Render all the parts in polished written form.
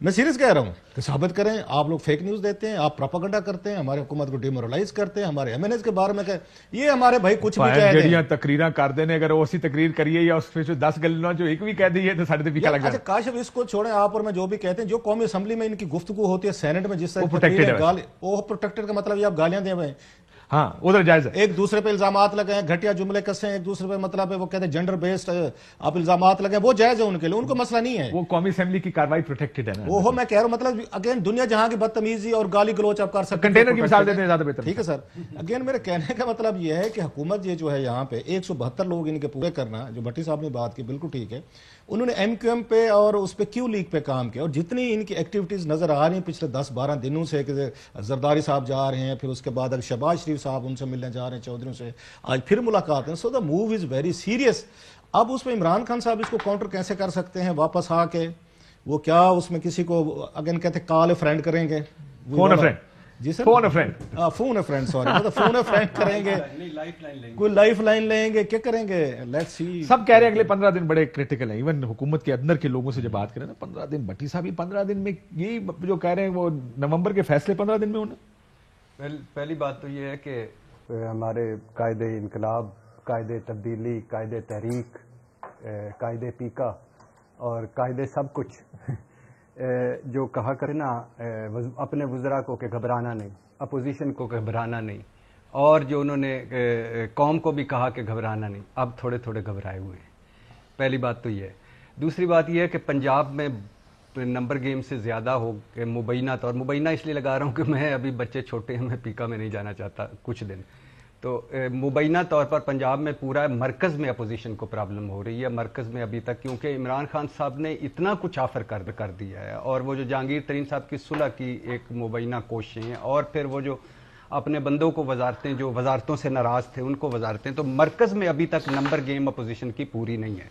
میں سیریس کہہ رہا ہوں کہ ثابت کریں. آپ لوگ فیک نیوز دیتے ہیں, آپ پروپیگنڈا کرتے ہیں, ہمارے حکومت کو ڈیمورلائز کرتے ہیں, ہمارے MNAs کے بارے میں کہ یہ ہمارے بھائی کچھ بھی کہہ دیں. تقریراں کرتے ہیں, اگر اسی تقریر کریے یا اس پہ 10 گلوں جو ایک بھی کہہ دیے تو ساڑھے بھی لگ اچھا کاشف اس کو چھوڑیں, آپ اور میں جو بھی کہتے ہیں, جو قومی اسمبلی میں ان کی گفتگو ہوتی ہے سینٹ میں جس طرح وہ پروٹیکٹڈ کا مطلب یہ آپ گالیاں دیں ہوئے. ہاں ادھر جائز ہے. ایک دوسرے پہ الزامات لگائیں, گھٹیا جملے کسیں ایک دوسرے پہ, مطلب ہے وہ کہتے ہیں جنڈر بیسڈ آپ الزامات لگائیں, وہ جائز ہے ان کے لیے, ان کو مسئلہ نہیں ہے. وہ قومی اسمبلی کی کاروائی پروٹیکٹڈ ہے نا. وہ میں کہہ رہا ہوں مطلب اگین دنیا جہاں کی بدتمیزی اور گالی گلوچ آپ کر سکتے ہیں. کنٹینر کی مثال دیتے ہیں زیادہ بہتر. ٹھیک ہے سر. اگین میرے کہنے کا مطلب یہ ہے کہ حکومت یہ جو ہے یہاں پہ 172 لوگ ان کے پورے کرنا, جو بھٹی صاحب نے بات کی بالکل ٹھیک ہے. انہوں نے MQM پہ اور اس پہ کیو لیگ پہ کام کیا, اور جتنی ان کی ایکٹیویٹیز نظر آ رہی ہیں پچھلے 10-12 دنوں سے کہ زرداری صاحب جا رہے ہیں, پھر اس کے بعد اب شہباز شریف صاحب ان سے ملنے جا رہے ہیں چودھریوں سے, آج پھر ملاقات ہیں. So the move is very serious. اب اس پہ عمران خان صاحب اس کو کاؤنٹر کیسے کر سکتے ہیں واپس آ کے, وہ کیا اس میں کسی کو اگین کہتے ہیں کال فرینڈ کریں گے, فون اے فرینڈ, جی sir phone a friend, phone a friend, sorry مطلب فون اے فرینڈ کریں گے, کوئی لائف لائن لیں گے, کیا کریں گے, لیٹس سی. سب کہہ رہے ہیں اگلے 15 دن بڑے کرٹیکل ہیں. ایون حکومت کے اندر کے لوگوں سے جب بات کریں نا 15 دن, بھٹی صاحب 15 دن میں یہی جو کہہ رہے ہیں وہ نومبر کے فیصلے 15 دن میں ہونا. پہلی بات تو یہ ہے کہ ہمارے قائد انقلاب, قائد تبدیلی, قائد تحریک, قائد پیکا اور قائد سب کچھ جو کہا کرنا اپنے وزراء کو کہ گھبرانا نہیں, اپوزیشن کو گھبرانا نہیں, اور جو انہوں نے قوم کو بھی کہا کہ گھبرانا نہیں, اب تھوڑے تھوڑے گھبرائے ہوئے ہیں. پہلی بات تو یہ ہے. دوسری بات یہ ہے کہ پنجاب میں نمبر گیم سے زیادہ ہو کہ مبینہ طور, مبینہ اس لیے لگا رہا ہوں کہ میں ابھی بچے چھوٹے ہیں, میں پیکا میں نہیں جانا چاہتا کچھ دن, تو مبینہ طور پر پنجاب میں پورا مرکز میں اپوزیشن کو پرابلم ہو رہی ہے. مرکز میں ابھی تک کیونکہ عمران خان صاحب نے اتنا کچھ آفر کر دیا ہے, اور وہ جو جہانگیر ترین صاحب کی صلح کی ایک مبینہ کوششیں, اور پھر وہ جو اپنے بندوں کو وزارتیں, جو وزارتوں سے ناراض تھے ان کو وزارتیں, تو مرکز میں ابھی تک نمبر گیم اپوزیشن کی پوری نہیں ہے.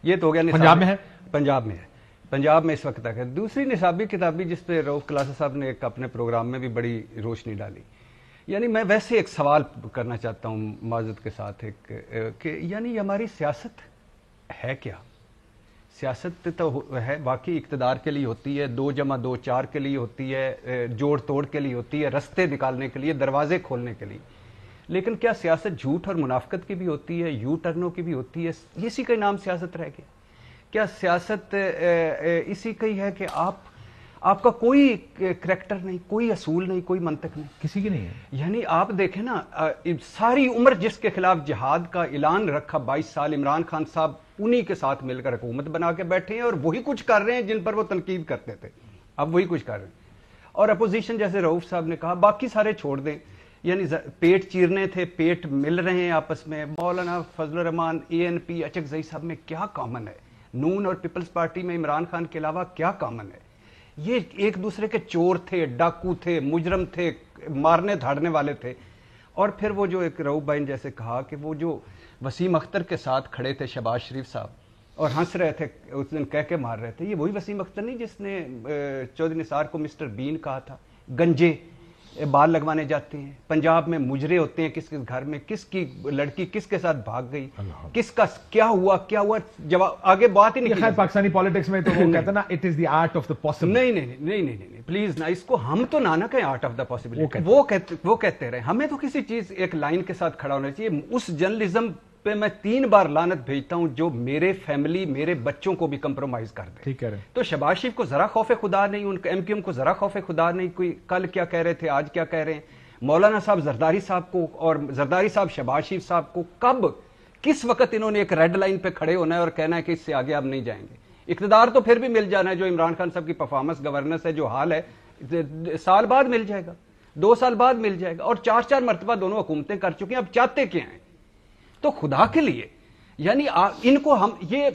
یہ تو ہو گیا. پنجاب میں ہے, پنجاب میں ہے, پنجاب میں اس وقت تک ہے. دوسری نصابی کتابی جس پہ رؤف کلاسا صاحب نے ایک اپنے پروگرام میں بھی بڑی روشنی ڈالی, یعنی میں ویسے ایک سوال کرنا چاہتا ہوں معذرت کے ساتھ, ایک کہ یعنی ہماری سیاست ہے کیا؟ سیاست تو ہے واقعی اقتدار کے لیے ہوتی ہے, 2+2 4 کے لیے ہوتی ہے, جوڑ توڑ کے لیے ہوتی ہے, رستے نکالنے کے لیے, دروازے کھولنے کے لیے. لیکن کیا سیاست جھوٹ اور منافقت کی بھی ہوتی ہے, یو ٹرنوں کی بھی ہوتی ہے؟ اسی کا نام سیاست رہ گیا کیا؟ سیاست اسی کا ہی ہے کہ آپ کا کوئی کریکٹر نہیں, کوئی اصول نہیں, کوئی منطق نہیں, کسی کی نہیں ہے. یعنی آپ دیکھیں نا, ساری عمر جس کے خلاف جہاد کا اعلان رکھا 22 سال, عمران خان صاحب انہی کے ساتھ مل کر حکومت بنا کے بیٹھے ہیں, اور وہی کچھ کر رہے ہیں جن پر وہ تنقید کرتے تھے, اب وہی کچھ کر رہے ہیں. اور اپوزیشن جیسے رؤف صاحب نے کہا باقی سارے چھوڑ دیں, یعنی پیٹ چیرنے تھے, پیٹ مل رہے ہیں آپس میں. مولانا فضل الرحمان, ANP, اچکزئی صاحب میں کیا کامن ہے؟ نون اور پیپلز پارٹی میں عمران خان کے علاوہ کیا کامن ہے؟ یہ ایک دوسرے کے چور تھے, ڈاکو تھے, مجرم تھے, مارنے دھاڑنے والے تھے. اور پھر وہ جو ایک رؤف بھائی نے جیسے کہا کہ وہ جو وسیم اختر کے ساتھ کھڑے تھے شہباز شریف صاحب اور ہنس رہے تھے, اس دن کہہ کے مار رہے تھے, یہ وہی وسیم اختر نہیں جس نے چودھری نثار کو مسٹر بین کہا تھا؟ گنجے بال لگوانے جاتے ہیں, پنجاب میں مجرے ہوتے ہیں, کس کس گھر میں کس کی لڑکی کس کے ساتھ بھاگ گئی, کس کا کیا ہوا, جواب آگے بات ہی نہیں. پاکستانی پالیٹکس میں تو وہ کہتے ہیں نا it is the art of the possible. نہیں پلیز نا, اس کو ہم تو نہ کہیں آرٹ آف دا پاسبل, وہ کہتے رہے. ہمیں تو کسی چیز ایک لائن کے ساتھ کھڑا ہونا چاہیے. اس جرنلزم پہ میں 3 بار لعنت بھیجتا ہوں جو میرے فیملی, میرے بچوں کو بھی کمپرومائز کر دے. ٹھیک ہے. تو شہباز شریف کو ذرا خوف خدا نہیں, ان MQM کو ذرا خوف خدا نہیں, کوئی کل کیا کہہ رہے تھے, آج کیا کہہ رہے ہیں. مولانا صاحب زرداری صاحب کو, اور زرداری صاحب شہباز شریف صاحب کو, کب کس وقت انہوں نے ایک ریڈ لائن پہ کھڑے ہونا ہے اور کہنا ہے کہ اس سے آگے اب نہیں جائیں گے. اقتدار تو پھر بھی مل جانا ہے, جو عمران خان صاحب کی پرفارمنس, گورننس ہے, جو حال ہے, سال بعد مل جائے گا, 2 سال بعد مل جائے گا. اور 4 مرتبہ دونوں حکومتیں کر چکے ہیں, اب چاہتے کیا ہیں؟ تو خدا کے لیے یعنی ان کو ہم یہ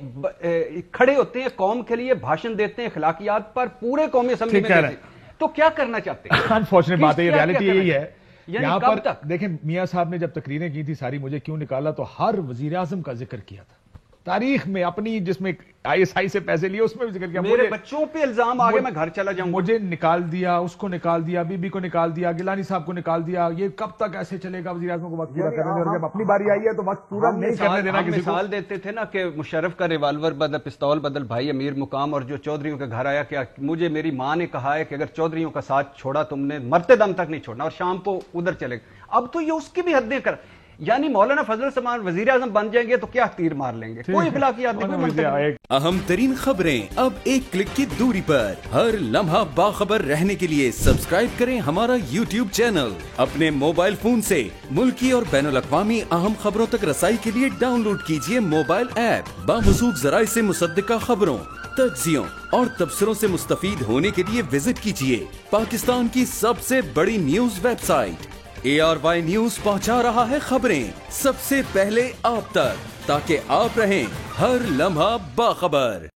کھڑے ہوتے ہیں قوم کے لیے, بھاشن دیتے ہیں اخلاقیات پر, پورے قومی اسمبلی میں دیتے ہیں, تو کیا کرنا چاہتے ہیں؟ انفارچونیٹ بات ہے, یہ ریالٹی یہی ہے. یہاں پر دیکھیں میاں صاحب نے جب تقریریں کی تھی ساری, مجھے کیوں نکالا, تو ہر وزیر اعظم کا ذکر کیا تھا, تاریخ میں اپنی جس میں ISI سے پیسے لیے اس میں بھی ذکر کیا. میرے بچوں پہ الزام آگے میں گھر چلا جاؤں. مجھے نکال دیا, اس کو نکال دیا, بی بی کو نکال دیا, گیلانی صاحب کو نکال دیا. یہ کب تک ایسے چلے گا؟ وزیر اعظم کو وقت پورا کرنے دیں, اور جب اپنی باری آئی ہے تو وقت پورا نہیں کرنے دینا کسی کو. مثال دیتے تھے نا کہ مشرف کا ریوالور بدل پستول بدل بھائی امیر مقام, اور جو چودھریوں کے گھر آیا کہ مجھے میری ماں نے کہا ہے کہ اگر چودھریوں کا ساتھ چھوڑا تم نے مرتے دم تک نہیں چھوڑنا, اور شام کو ادھر چلے گا. اب تو یہ اس کی بھی حدیں کر, یعنی مولانا فضل الرحمان وزیر اعظم بن جائیں گے تو کیا تیر مار لیں گے, کوئی اخلاقیات نہیں. اہم ترین خبریں اب ایک کلک کی دوری پر. ہر لمحہ باخبر رہنے کے لیے سبسکرائب کریں ہمارا YouTube چینل. اپنے موبائل فون سے ملکی اور بین الاقوامی اہم خبروں تک رسائی کے لیے ڈاؤن لوڈ کیجیے موبائل ایپ. باموثوق ذرائع سے مصدقہ خبروں, تجزیوں اور تبصروں سے مستفید ہونے کے لیے وزٹ کیجیے پاکستان کی سب سے بڑی news web site. ARY news پہنچا رہا ہے خبریں سب سے پہلے آپ تک, تاکہ آپ رہیں ہر لمحہ باخبر.